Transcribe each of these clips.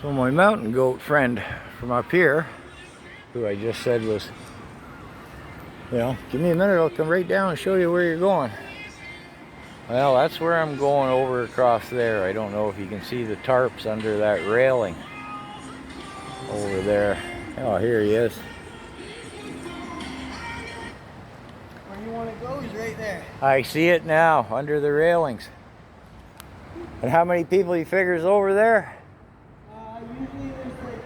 So my mountain goat friend from up here, who I just said was, give me a minute, I'll come right down and show you where you're going. Well, that's where I'm going, over across there. I don't know if you can see the tarps under that railing over there. Oh, here he is. Where you want to go is right there. I see it now, under the railings. And how many people you figure is over there? Usually there's like,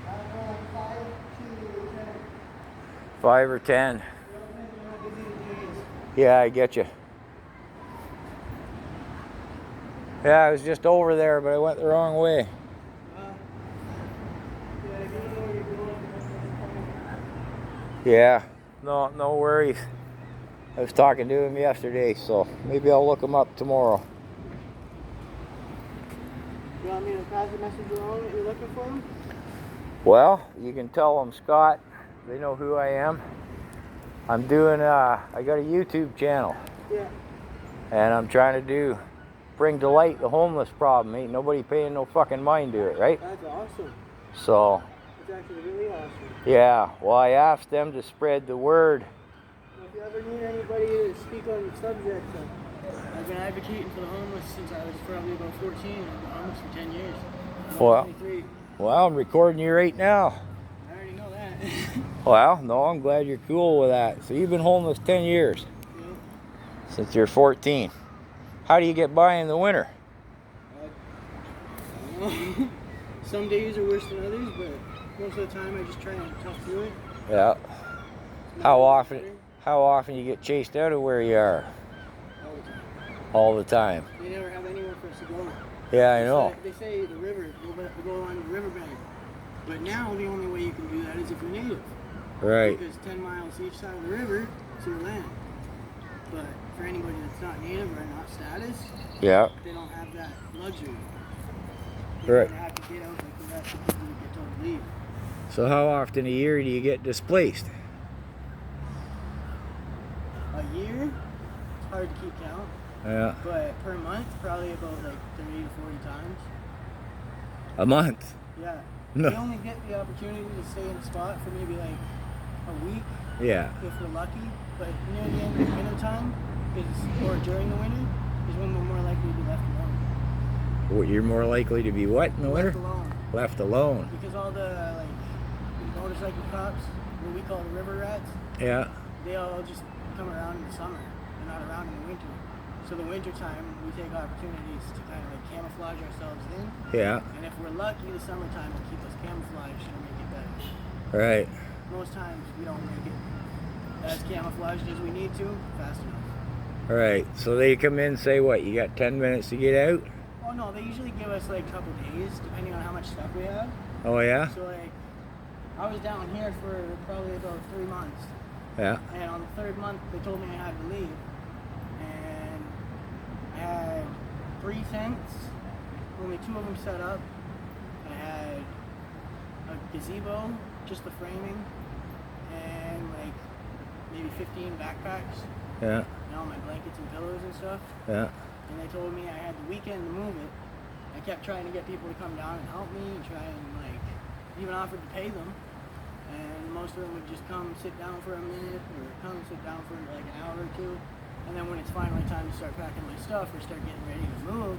I don't know, 5 to 10. 5 or 10. Yeah, I get you. Yeah, I was just over there, but I went the wrong way. Yeah, no worries. I was talking to him yesterday, so maybe I'll look him up tomorrow. You want me to pass the message along that you're looking for him? Well, you can tell them, Scott. They know who I am. I'm doing, I got a YouTube channel. Yeah. And I'm trying to bring to light the homeless problem. Ain't nobody paying no fucking mind to it, right? That's awesome. So. It's actually really awesome. Yeah, well, I asked them to spread the word. If you ever need anybody to speak on the subject, I've been advocating for the homeless since I was probably about 14. I've been homeless for 10 years. Well, I'm recording you right now. I already know that. Well, no, I'm glad you're cool with that. So you've been homeless 10 years. Yeah. Since you're 14. How do you get by in the winter? I don't know. Some days are worse than others, but most of the time I just try and tough through it. Yeah. How often you get chased out of where you are? All the time. All the time. They never have anywhere for us to go. Yeah, I know. They say the river, we go along the riverbank. But now the only way you can do that is if you're native. Right. Because 10 miles each side of the river is your land. But for anybody that's not native or not status, yeah, they don't have that luxury. Right. They have to get out like the rest of the people who get told to leave. So how often a year do you get displaced? A year? It's hard to keep count. Yeah. But per month, probably about like 30 to 40 times. A month? Yeah. No. We only get the opportunity to stay in a spot for maybe like a week. Yeah. If we're lucky. But near the end of the winter time, or during the winter, is when we're more likely to be left alone. Well, you're more likely to be what in the winter? Left alone. Left alone. Because all the motorcycle cops, what we call the river rats, yeah, they all just come around in the summer. They're not around in the winter. So the winter time, we take opportunities to kind of like camouflage ourselves in. Yeah. And if we're lucky, the summertime will keep us camouflaged and make it better. Right. Most times we don't make it as camouflaged as we need to fast enough. Right. So they come in and say, what, you got 10 minutes to get out? Oh no, they usually give us like a couple days depending on how much stuff we have. Oh yeah? So like, I was down here for probably about 3 months. Yeah. And on the 3rd month, they told me I had to leave. And I had 3 tents, only 2 of them set up. I had a gazebo, just the framing, and like maybe 15 backpacks. Yeah. And all my blankets and pillows and stuff. Yeah. And they told me I had the weekend to move it. I kept trying to get people to come down and help me and try and like even offered to pay them. And most of them would just come sit down for a minute or come sit down for like an hour or 2. And then when it's finally time to start packing my stuff or start getting ready to move,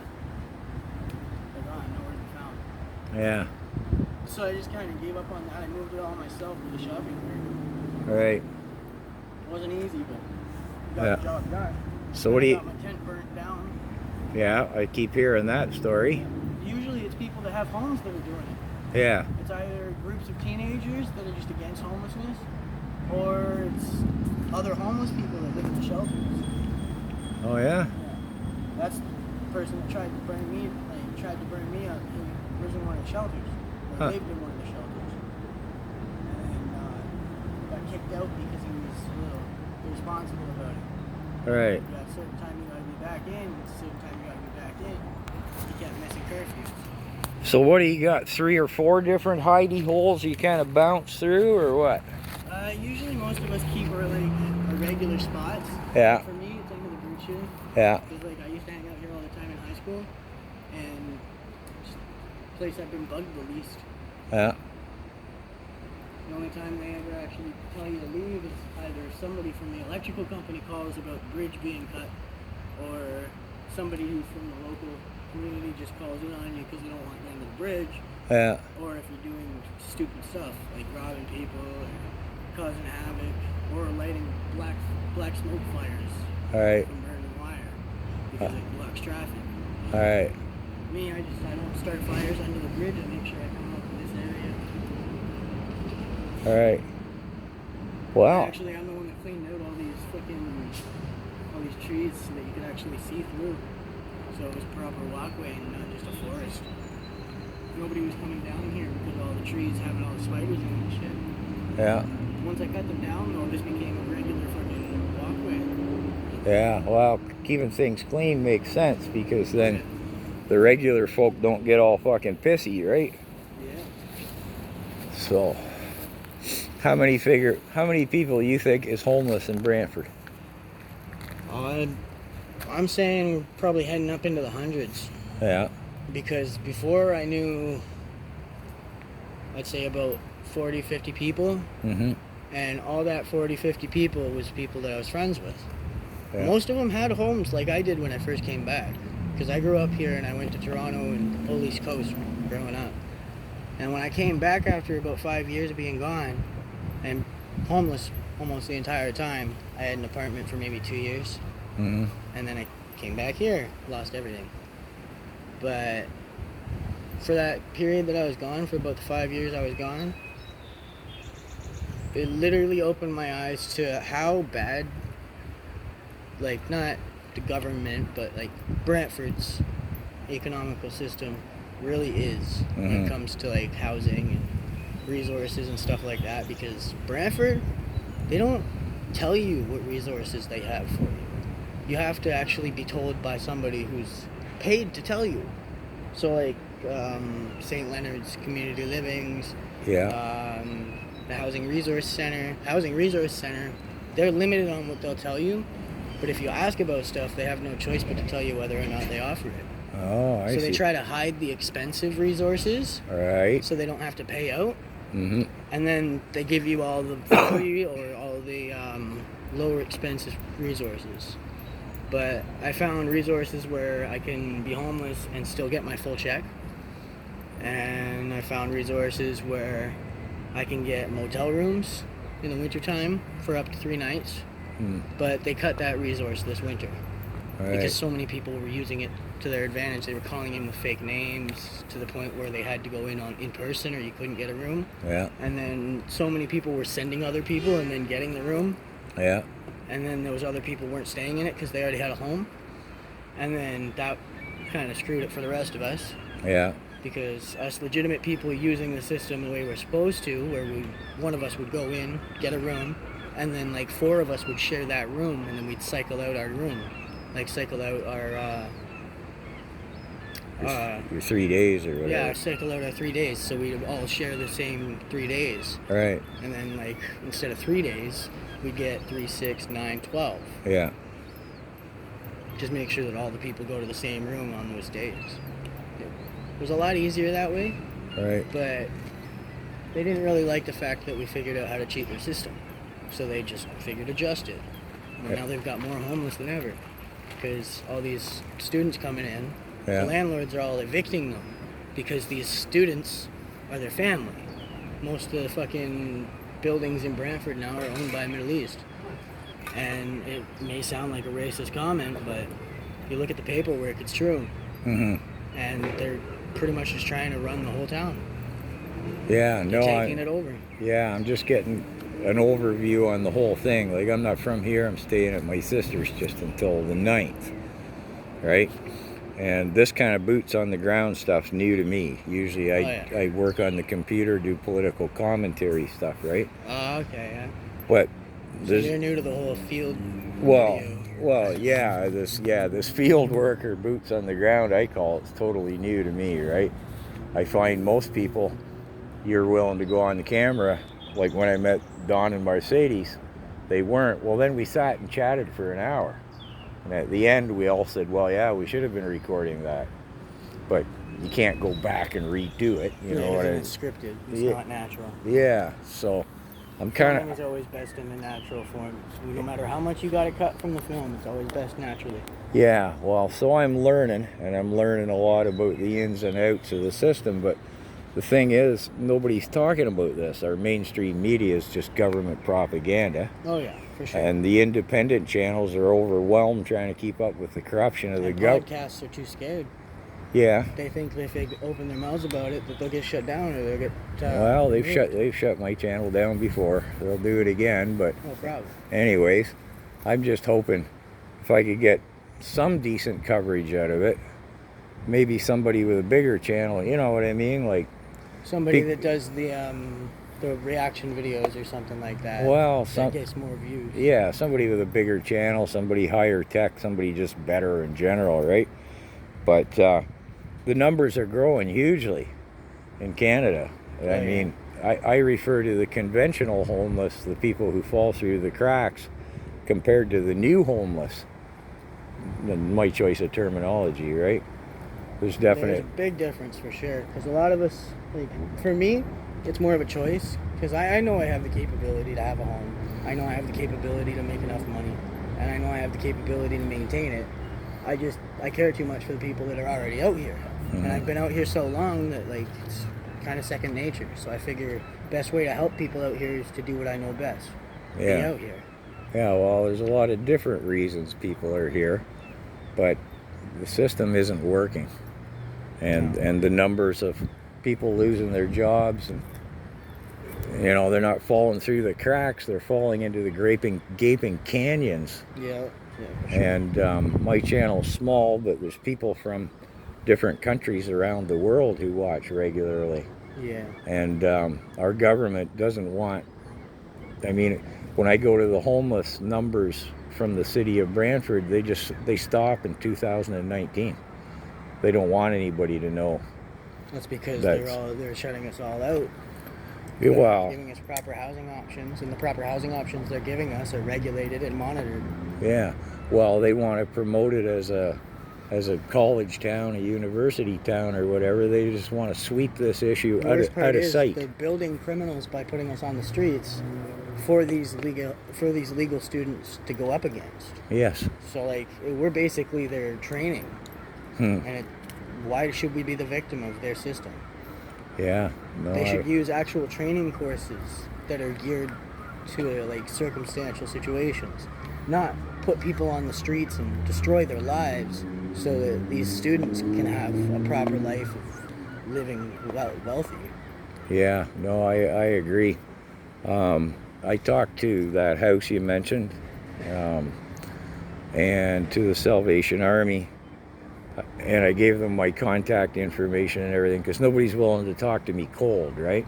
they're gone, nowhere to be found. Yeah. So I just kind of gave up on that. I moved it all myself with the shopping cart. Right. It wasn't easy, but got the job done. So what do you... got my tent burnt down. Yeah, I keep hearing that story. Usually it's people that have homes that are doing it. Yeah. It's either groups of teenagers that are just against homelessness, or it's other homeless people that live in the shelters. Oh yeah? That's the person that tried to burn me up. He was in one of the shelters. Or lived in one of the shelters. And got kicked out because he was a little irresponsible about it. Right. You got a certain time you gotta be back in, a certain time you gotta be back in. He kept missing curfews. So what do you got, 3 or 4 different hidey holes you kind of bounce through, or what? Usually most of us keep our our regular spots. Yeah. For me, it's under the brute shooting. Yeah. Because like I used to hang out here all the time in high school, and just place I've been bugged the least. Yeah. The only time they ever actually tell you to leave is either somebody from the electrical company calls about the bridge being cut, or somebody from the local community just calls in on you because they don't want you under the bridge. Yeah. Or if you're doing stupid stuff like robbing people or causing havoc or lighting black smoke fires All right. from burning wire because it blocks traffic. All right. Me, I don't start fires under the bridge. I make sure I come up in this area. All right. Wow. Actually, I'm the one that cleaned out all these trees so that you could actually see through. So it was a proper walkway and not just a forest. Nobody was coming down here because of all the trees having all the spiders in and shit. Yeah. Once I cut them down, though, this became a regular fucking walkway. Yeah. Well, keeping things clean makes sense because then the regular folk don't get all fucking pissy, right? Yeah. So, how many people you think is homeless in Brantford? I'm saying probably heading up into the hundreds. Yeah. Because before I knew, I'd say about 40, 50 people. Mm-hmm. And all that 40, 50 people was people that I was friends with. Yeah. Most of them had homes like I did when I first came back. Because I grew up here and I went to Toronto and the whole East Coast growing up. And when I came back after about 5 years of being gone and homeless almost the entire time, I had an apartment for maybe 2 years. Mm-hmm. And then I came back here, lost everything. But for that period that I was gone, for about the 5 years I was gone, it literally opened my eyes to how bad, like, not the government, but like Brantford's economical system really is when it comes to like housing and resources and stuff like that. Because Brantford, they don't tell you what resources they have for you. You have to actually be told by somebody who's paid to tell you. So like St. Leonard's Community Livings, Yeah. the Housing Resource Center, they're limited on what they'll tell you. But if you ask about stuff, they have no choice but to tell you whether or not they offer it. Oh, I see. So they try to hide the expensive resources, All right. so they don't have to pay out. Mm-hmm. And then they give you all the free or all the lower expensive resources. But I found resources where I can be homeless and still get my full check. And I found resources where I can get motel rooms in the wintertime for up to 3 nights. But they cut that resource this winter. Right. Because so many people were using it to their advantage. They were calling in with fake names to the point where they had to go in person or you couldn't get a room. Yeah. And then so many people were sending other people and then getting the room. Yeah. And then those other people weren't staying in it because they already had a home. And then that kind of screwed it for the rest of us. Yeah. Because us legitimate people using the system the way we're supposed to, where one of us would go in, get a room, and then like 4 of us would share that room, and then we'd cycle out our room. Like cycle out our your 3 days or whatever. yeah, cycle out our 3 days, so we'd all share the same 3 days. Right. And then like instead of 3 days, we'd get 3, 6, 9, 12. Yeah. Just make sure that all the people go to the same room on those days. It was a lot easier that way. Right. But they didn't really like the fact that we figured out how to cheat their system. So they just figured adjust it. And now they've got more homeless than ever. Because all these students coming in, the landlords are all evicting them. Because these students are their family. Most of the fucking buildings in Brantford now are owned by Middle East. And it may sound like a racist comment, but if you look at the paperwork, it's true. Mm-hmm. And they're pretty much just trying to run the whole town. Yeah, They're no, taking it over. Yeah, I'm just getting an overview on the whole thing. Like, I'm not from here. I'm staying at my sister's just until the 9th, right? And this kind of boots on the ground stuff's new to me. Usually I work on the computer, do political commentary stuff, right? Oh, okay, yeah. But so you're new to the whole field this field worker boots on the ground, I call it's totally new to me, right? I find most people, you're willing to go on the camera, like when I met Don and Mercedes, they weren't. Well, then we sat and chatted for an hour. And at the end, we all said, well, yeah, we should have been recording that. But you can't go back and redo it. You know what I mean? It's scripted. It's Yeah. not natural. Yeah. So I'm kind Filming is always best in the natural form. No matter how much you got to cut from the film, it's always best naturally. Yeah, well, so I'm learning, and I'm learning a lot about the ins and outs of the system, but the thing is, nobody's talking about this. Our mainstream media is just government propaganda. Oh yeah, for sure. And the independent channels are overwhelmed trying to keep up with the corruption of the government. Podcasts are too scared. Yeah. They think if they open their mouths about it, that they'll get shut down or they'll get. Well, they've removed. shut my channel down before. They'll do it again, but No problem. anyways, I'm just hoping if I could get some decent coverage out of it, maybe somebody with a bigger channel, you know what I mean, like somebody that does the reaction videos or something like that. Well, that gets more views. Yeah, somebody with a bigger channel, somebody higher tech, somebody just better in general, right? But the numbers are growing hugely in Canada. I mean, I refer to the conventional homeless, the people who fall through the cracks, compared to the new homeless. My choice of terminology, right? There's a big difference for sure. Because a lot of us, like for me, it's more of a choice. Because I know I have the capability to have a home. I know I have the capability to make enough money. And I know I have the capability to maintain it. I care too much for the people that are already out here. Mm-hmm. And I've been out here so long that like it's kind of second nature. So I figure best way to help people out here is to do what I know best. Yeah. Be out here. Yeah, well, there's a lot of different reasons people are here, but the system isn't working. And the numbers of people losing their jobs, and you know, they're not falling through the cracks, they're falling into the gaping canyons. Yeah, for sure. And my channel's small, but there's people from different countries around the world who watch regularly. Yeah. And our government doesn't want, I mean, when I go to the homeless numbers from the city of Brantford, they stop in 2019. They don't want anybody to know. That's because they're shutting us all out. Well, giving us proper housing options, and the proper housing options they're giving us are regulated and monitored. Yeah. Well, they want to promote it as a college town, a university town, or whatever. They just want to sweep this issue out of sight. They're building criminals by putting us on the streets for these legal students to go up against. Yes. So like we're basically their training, and why should we be the victim of their system? Yeah. No, they should use actual training courses that are geared to like circumstantial situations, not put people on the streets and destroy their lives so that these students can have a proper life of living wealthy. Yeah, no, I agree. I talked to that house you mentioned, and to the Salvation Army, and I gave them my contact information and everything, because nobody's willing to talk to me cold, right?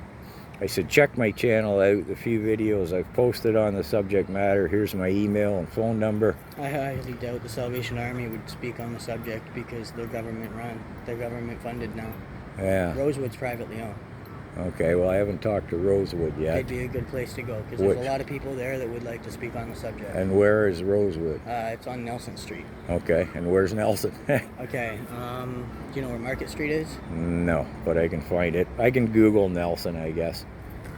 I said, check my channel out, the few videos I've posted on the subject matter. Here's my email and phone number. I highly doubt the Salvation Army would speak on the subject because they're government run. They're government funded now. Yeah. Rosewood's privately owned. Okay, well, I haven't talked to Rosewood yet. It'd be a good place to go because there's a lot of people there that would like to speak on the subject. And where is Rosewood? It's on Nelson Street. Okay, and where's Nelson? Okay, do you know where Market Street is? No, but I can find it. I can Google Nelson, I guess.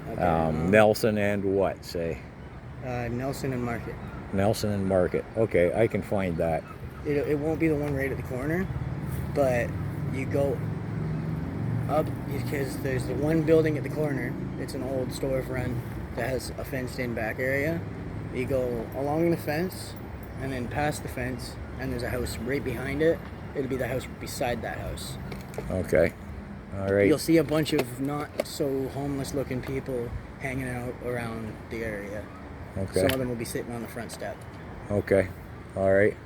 Okay, Nelson and what, say? Nelson and Market. Nelson and Market. Okay, I can find that. It won't be the one right at the corner, but you go up because there's the one building at the corner. It's an old storefront that has a fenced-in back area. You go along the fence and then past the fence, and there's a house right behind it. It'll be the house beside that house. Okay. All right. You'll see a bunch of not so homeless-looking people hanging out around the area. Okay. Some of them will be sitting on the front step. Okay. All right.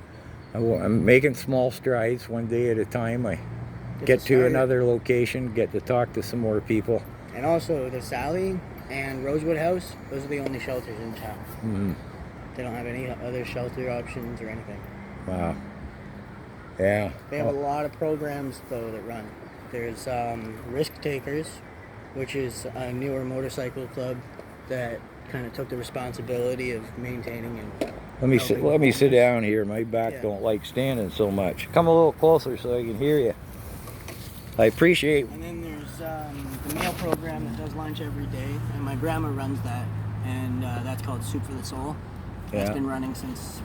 I'm making small strides, one day at a time. I get to another location, get to talk to some more people. And also, the Sally and Rosewood House, those are the only shelters in town. Mm-hmm. They don't have any other shelter options or anything. Wow. Yeah. They have a lot of programs, though, that run. There's Risk Takers, which is a newer motorcycle club that kind of took the responsibility of maintaining and... Let me sit down here. My back don't like standing so much. Come a little closer so I can hear you. I appreciate. And then there's the meal program that does lunch every day, and my grandma runs that, and that's called Soup for the Soul. Yeah. It's been running since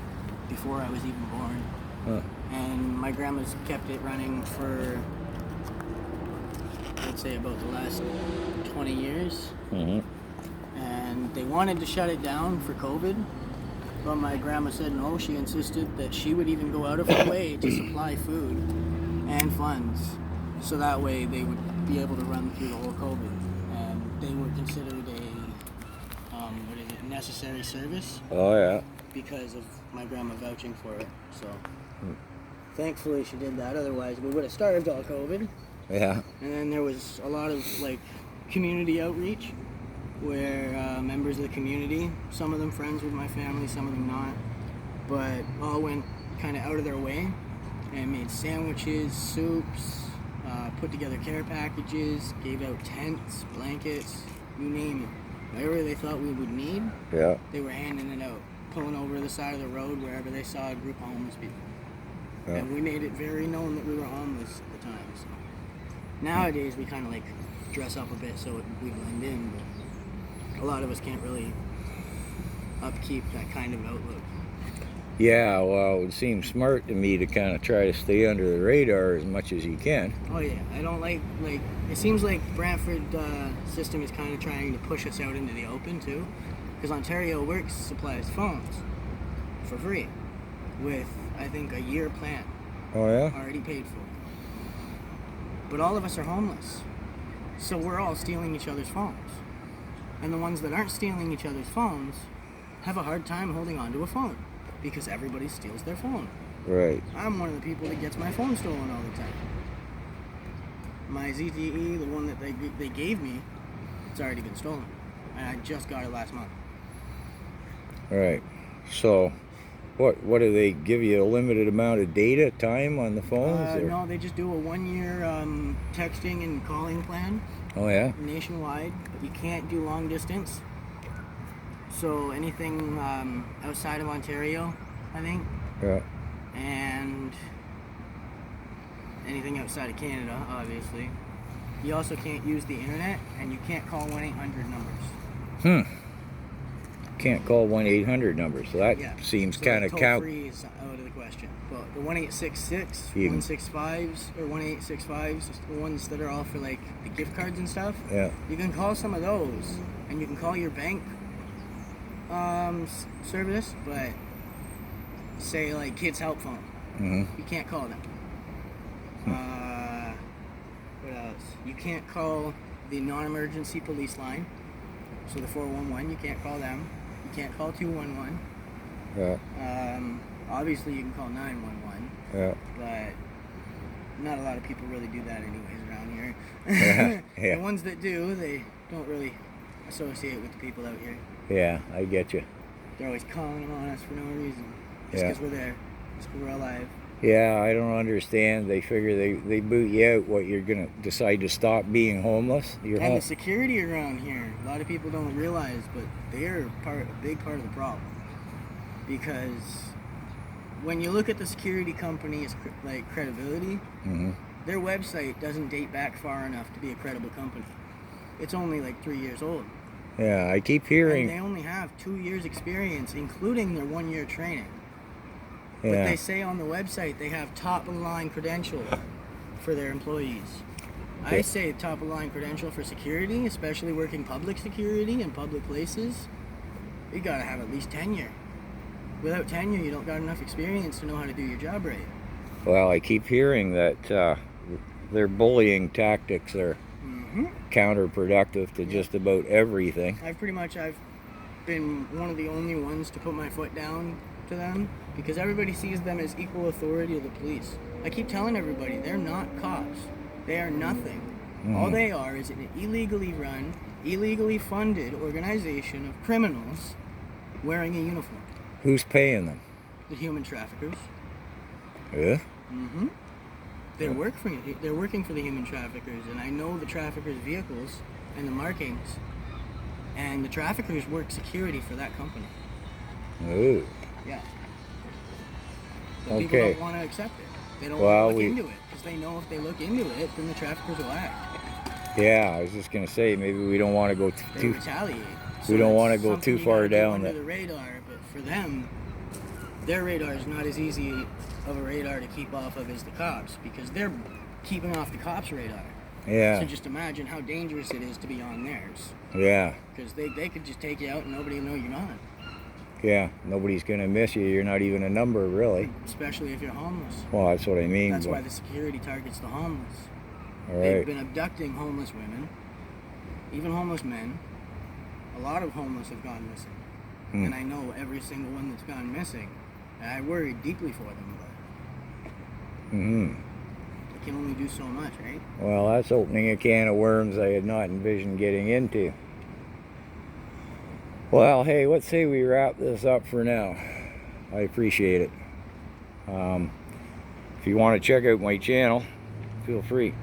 before I was even born. Huh. And my grandma's kept it running for, I'd say, about the last 20 years. Mm-hmm. And they wanted to shut it down for COVID, but my grandma said no. She insisted that she would even go out of her way to supply food and funds, so that way they would be able to run through the whole COVID. And they were considered a necessary service. Oh yeah. Because of my grandma vouching for it. So thankfully she did that, otherwise we would have starved all COVID. Yeah. And then there was a lot of like community outreach where members of the community, some of them friends with my family, some of them not, but all went kind of out of their way and made sandwiches, soups, put together care packages, gave out tents, blankets, you name it. Whatever they thought we would need, Yeah. they were handing it out, pulling over the side of the road wherever they saw a group of homeless people. Yeah. And we made it very known that we were homeless at the time. So nowadays we kind of like dress up a bit so we blend in, but a lot of us can't really upkeep that kind of outlook. Yeah, well, it would seem smart to me to kind of try to stay under the radar as much as you can. Oh yeah, I don't like it seems like Brantford system is kind of trying to push us out into the open too, because Ontario Works supplies phones for free with, I think, a year plan Oh yeah? already paid for. But all of us are homeless, so we're all stealing each other's phones, and the ones that aren't stealing each other's phones have a hard time holding on to a phone because everybody steals their phone. Right. I'm one of the people that gets my phone stolen all the time. My ZTE, the one that they gave me, it's already been stolen, and I just got it last month. Right. So, what do they give you, a limited amount of data time on the phones? Or? No, they just do a 1-year texting and calling plan Oh yeah. nationwide, but you can't do long distance. So anything outside of Ontario, I think, Yeah. and anything outside of Canada, obviously. You also can't use the internet, and you can't call 1-800 numbers. Can't call 1-800 numbers, so that Yeah. seems So kind of toll-free is out of the question. But the 1-866, You- 165s, or 1-865s, the ones that are all for like the gift cards and stuff, Yeah. you can call some of those, and you can call your bank service, but say like Kids Help Phone, Mm-hmm. you can't call them. What else? You can't call the non-emergency police line, so the 411, you can't call them. You can't call 211. Yeah. Obviously you can call 911, Yeah. but not a lot of people really do that anyways around here. Yeah, yeah. The ones that do, they don't really associate with the people out here. Yeah, I get you. They're always calling them on us for no reason, just Yeah. because we're there, just because we're alive. Yeah, I don't understand. They figure they boot you out. What, you're gonna decide to stop being homeless? You're And home. the security around here, a lot of people don't realize, but they're a big part of the problem. Because when you look at the security company's like credibility, Mm-hmm. their website doesn't date back far enough to be a credible company. It's only like 3 years old. Yeah, I keep And hearing. they only have 2 years experience, including their 1-year training. But Yeah. they say on the website they have top-of-the-line credential for their employees. I Okay. say top-of-the-line credential for security, especially working public security in public places. You gotta have at least tenure. Without tenure, you don't got enough experience to know how to do your job right. Well, I keep hearing that their bullying tactics are Mm-hmm. counterproductive to just about everything. I've been one of the only ones to put my foot down to them, because everybody sees them as equal authority to the police. I keep telling everybody, they're not cops. They are nothing. Mhm. All they are is an illegally run, illegally funded organization of criminals wearing a uniform. Who's paying them? The human traffickers. Yeah. Mm-hmm. They're working for the human traffickers, and I know the traffickers' vehicles and the markings, and the traffickers work security for that company. Ooh. Yeah. But people Okay. don't want to accept it. They don't Well, want to look into it because they know if they look into it, then the traffickers will act. Yeah, I was just gonna say maybe we don't want to go They too. retaliate. We don't it's want to go something too you far gotta do down under that. the radar, but for them, their radar is not as easy of a radar to keep off of as the cops because they're keeping off the cops' radar. Yeah. So just imagine how dangerous it is to be on theirs. Yeah. Because they could just take you out and nobody will know you're gone. Yeah. Nobody's gonna miss you. You're not even a number, really. Especially if you're homeless. Well, that's what I mean. That's why the security targets the homeless. All They've right. been abducting homeless women, even homeless men. A lot of homeless have gone missing. And I know every single one that's gone missing. And I worry deeply for them, but they can only do so much, right? Well, that's opening a can of worms I had not envisioned getting into. Well, hey, let's say we wrap this up for now. I appreciate it. If you want to check out my channel, feel free.